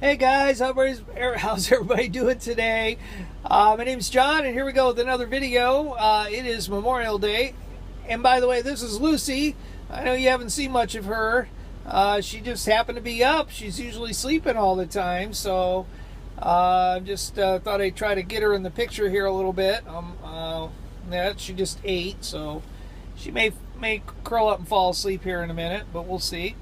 Hey guys, how's everybody doing today? My name's John, and here we go with another video. It is Memorial Day, and by the way, this is Lucy. I know you haven't seen much of her. She just happened to be up. She's usually sleeping all the time, so just thought I'd try to get her in the picture here a little bit. Yeah, she just ate, so she may curl up and fall asleep here in a minute, but we'll see.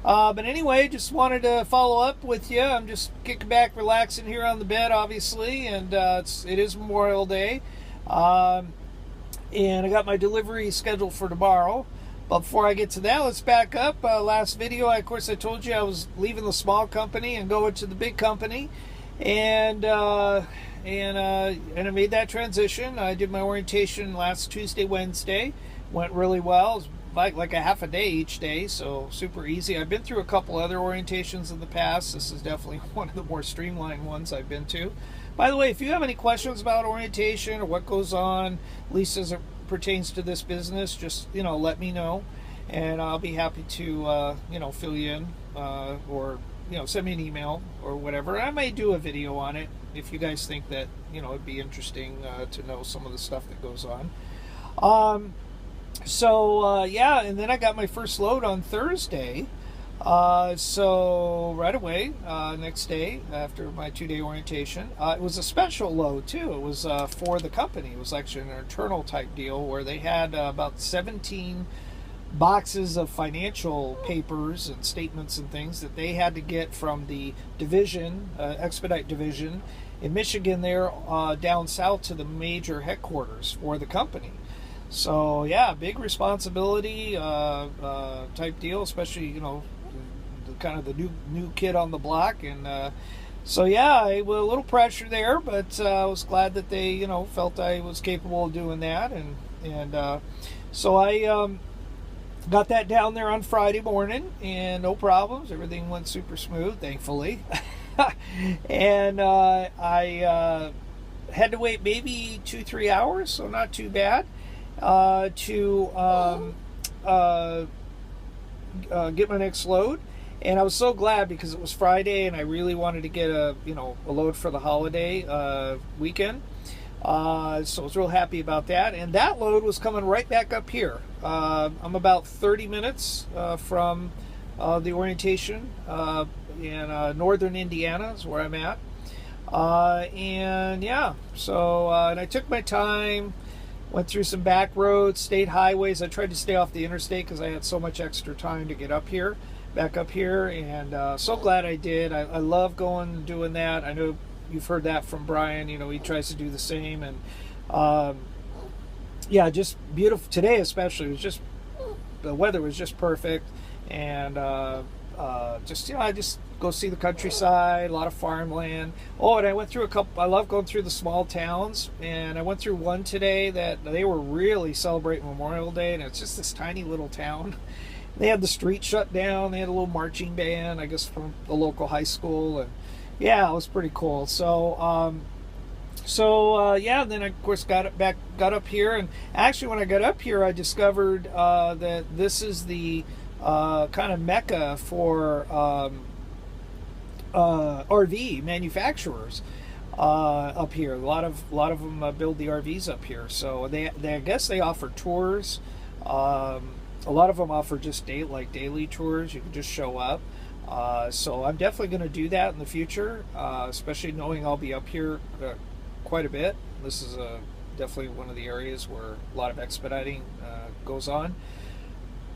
But anyway, just wanted to follow up with you. I'm just kicking back, relaxing here on the bed, obviously, and it is Memorial Day. And I got my delivery scheduled for tomorrow. But before I get to that, let's back up. Last video, of course, I told you I was leaving the small company and going to the big company, and I made that transition. I did my orientation last Tuesday, Wednesday. Went really well. It was like a half a day each day, so super easy. I've been through a couple other orientations in the past. This is definitely one of the more streamlined ones I've been to. By the way, if you have any questions about orientation or what goes on, at least as it pertains to this business, just let me know, and I'll be happy to fill you in, or send me an email or whatever. I may do a video on it if you guys think that it'd be interesting to know some of the stuff that goes on. Yeah, and then I got my first load on Thursday. So right away, next day after my 2-day orientation, it was a special load too. It was for the company. It was actually an internal type deal where they had about 17 boxes of financial papers and statements and things that they had to get from the division, expedite division in Michigan there, down south to the major headquarters for the company. So yeah, big responsibility type deal, especially the kind of the new kid on the block, and so yeah, a little pressure there, but I was glad that they felt I was capable of doing that, and so I got that down there on Friday morning, and no problems. Everything went super smooth, thankfully. And I had to wait maybe 2-3 hours, so not too bad. To get my next load, and I was so glad because it was Friday and I really wanted to get a load for the holiday weekend, so I was real happy about that. And that load was coming right back up here. I'm about 30 minutes from the orientation in northern Indiana is where I'm at, and yeah, so and I took my time. Went through some back roads, state highways. I tried to stay off the interstate because I had so much extra time to get back up here, and so glad I did. I love going and doing that. I know you've heard that from Brian. He tries to do the same, and yeah, just beautiful today. Especially, it was just the weather was just perfect, and I just go see the countryside, a lot of farmland. Oh, and I went through a couple. I love going through the small towns, and I went through one today that they were really celebrating Memorial Day, and it's just this tiny little town. They had the street shut down. They had a little marching band, I guess, from the local high school, and yeah, it was pretty cool. So, yeah, and then I, of course, got up here, and actually, when I got up here, I discovered that this is the kind of mecca for RV manufacturers up here. A lot of them build the RVs up here. So they I guess they offer tours. A lot of them offer just daily tours. You can just show up. So I'm definitely going to do that in the future, especially knowing I'll be up here quite a bit. This is definitely one of the areas where a lot of expediting goes on.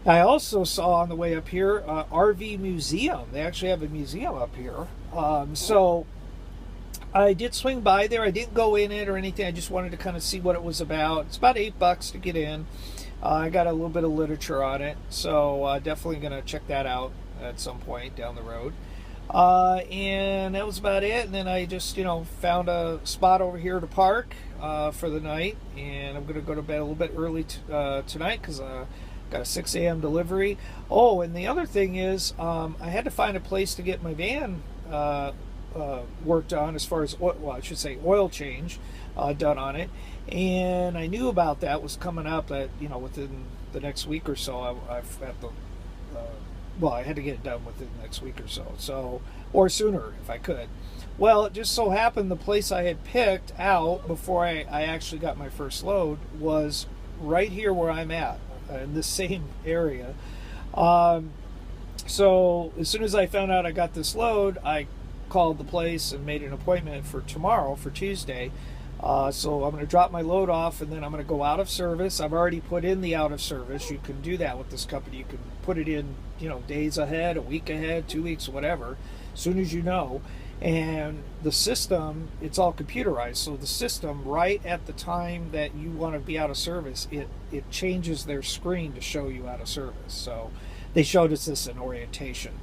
I also saw on the way up here RV Museum. They actually have a museum up here. So I did swing by there. I didn't go in it or anything. I just wanted to kind of see what it was about. It's about $8 to get in. I got a little bit of literature on it, so definitely going to check that out at some point down the road. And that was about it. And then I just, found a spot over here to park for the night. And I'm going to go to bed a little bit early tonight because got a 6 a.m. delivery. Oh, and the other thing is, I had to find a place to get my van worked on, as far as I should say oil change done on it. And I knew about that was coming up. That within the next week or so, I've had the I had to get it done within the next week or so. So or sooner if I could. Well, it just so happened the place I had picked out before I actually got my first load was right here where I'm at, in this same area. So as soon as I found out I got this load, I called the place and made an appointment for tomorrow, for Tuesday. So I'm going to drop my load off, and then I'm going to go out of service. I've already put in the out of service. You can do that with this company. You can put it in, days ahead, a week ahead, 2 weeks, whatever, as soon as you know. And the system, it's all computerized. So the system, right at the time that you want to be out of service, it changes their screen to show you out of service. So they showed us this in orientation.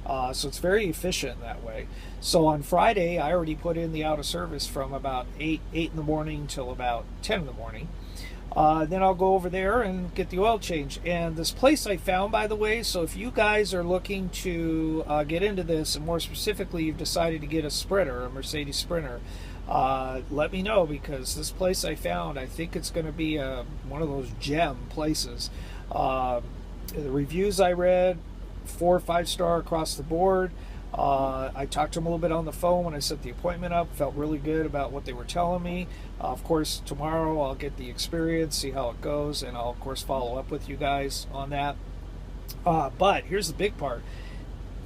So it's very efficient that way. So on Friday, I already put in the out of service from about 8 in the morning till about 10 in the morning. Then I'll go over there and get the oil change. And this place I found, by the way, so if you guys are looking to get into this, and more specifically you've decided to get a Sprinter, a Mercedes Sprinter, let me know, because this place I found, I think it's going to be one of those gem places. The reviews I read, 4 or 5 star across the board. I talked to them a little bit on the phone when I set the appointment up. Felt really good about what they were telling me. Of course, tomorrow I'll get the experience, see how it goes, and I'll, of course, follow up with you guys on that. But here's the big part.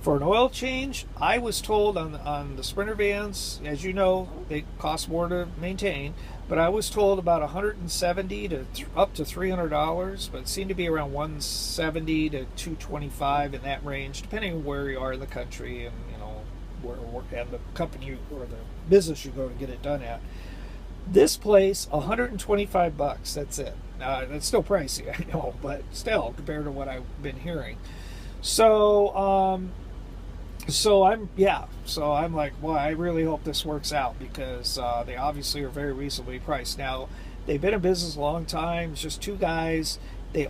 For an oil change, I was told on the Sprinter vans, as you know, they cost more to maintain, but I was told about $170 to up to $300, but it seemed to be around $170 to $225 in that range, depending on where you are in the country and and the company or the business you go to get it done at. This place, $125. That's it. That's still pricey, I know, but still compared to what I've been hearing. So I'm like, well, I really hope this works out, because they obviously are very reasonably priced. Now, they've been in business a long time. It's just 2 guys. They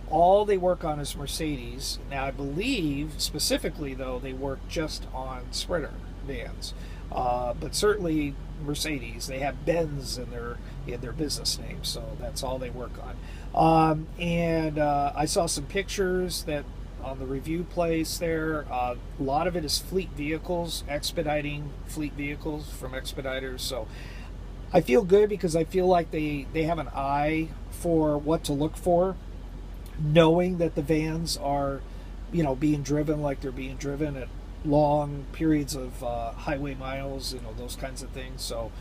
work on is Mercedes. Now, I believe specifically though they work just on Sprinter vans, but certainly Mercedes. They have Benz in their business name, so that's all they work on. And I saw some pictures that on the review place there. A lot of it is fleet vehicles, expediting fleet vehicles from Expeditors. So I feel good, because I feel like they have an eye for what to look for, knowing that the vans are, being driven like they're being driven at long periods of highway miles, those kinds of things. So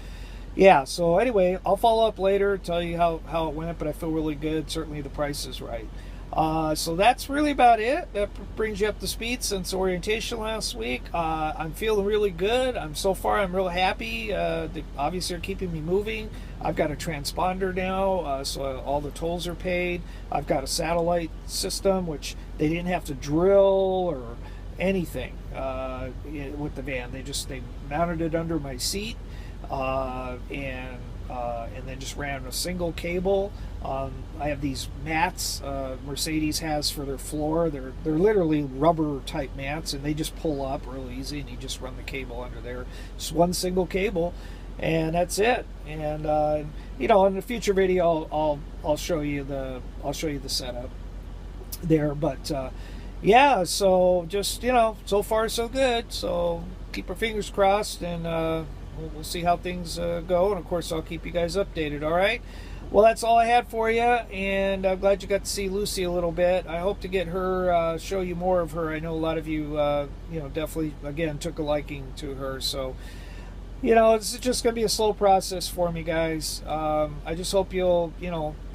yeah, so anyway, I'll follow up later, tell you how it went, but I feel really good. Certainly the price is right. So that's really about it. That brings you up to speed since orientation last week. I'm feeling really good. I'm real happy. They obviously are keeping me moving. I've got a transponder now, so all the tolls are paid. I've got a satellite system, which they didn't have to drill or anything with the van. They mounted it under my seat, and then just ran a single cable. I have these mats Mercedes has for their floor. They're literally rubber type mats, and they just pull up real easy, and you just run the cable under there. Just one single cable, and that's it. And in the future video, I'll show you the setup there. But yeah, so just so far so good. So keep our fingers crossed, and we'll see how things go. And of course, I'll keep you guys updated. All right. Well, that's all I had for you, and I'm glad you got to see Lucy a little bit. I hope to get her, show you more of her. I know a lot of you, definitely, again, took a liking to her. So, it's just going to be a slow process for me, guys. I just hope you'll,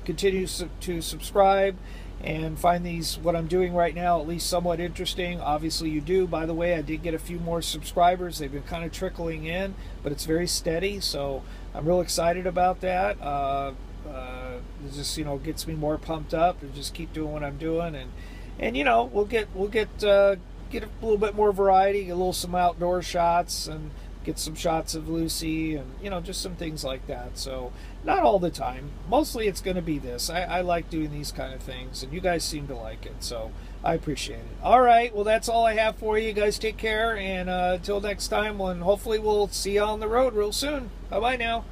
continue to subscribe and find what I'm doing right now, at least somewhat interesting. Obviously, you do. By the way, I did get a few more subscribers. They've been kind of trickling in, but it's very steady, so I'm real excited about that. It just gets me more pumped up, and just keep doing what I'm doing, and we'll get a little bit more variety, get some outdoor shots, and get some shots of Lucy, and just some things like that. So not all the time. Mostly it's going to be this. I like doing these kind of things, and you guys seem to like it, so I appreciate it. All right, well, that's all I have for you. You guys take care, and until next time, hopefully we'll see you on the road real soon. Bye-bye now.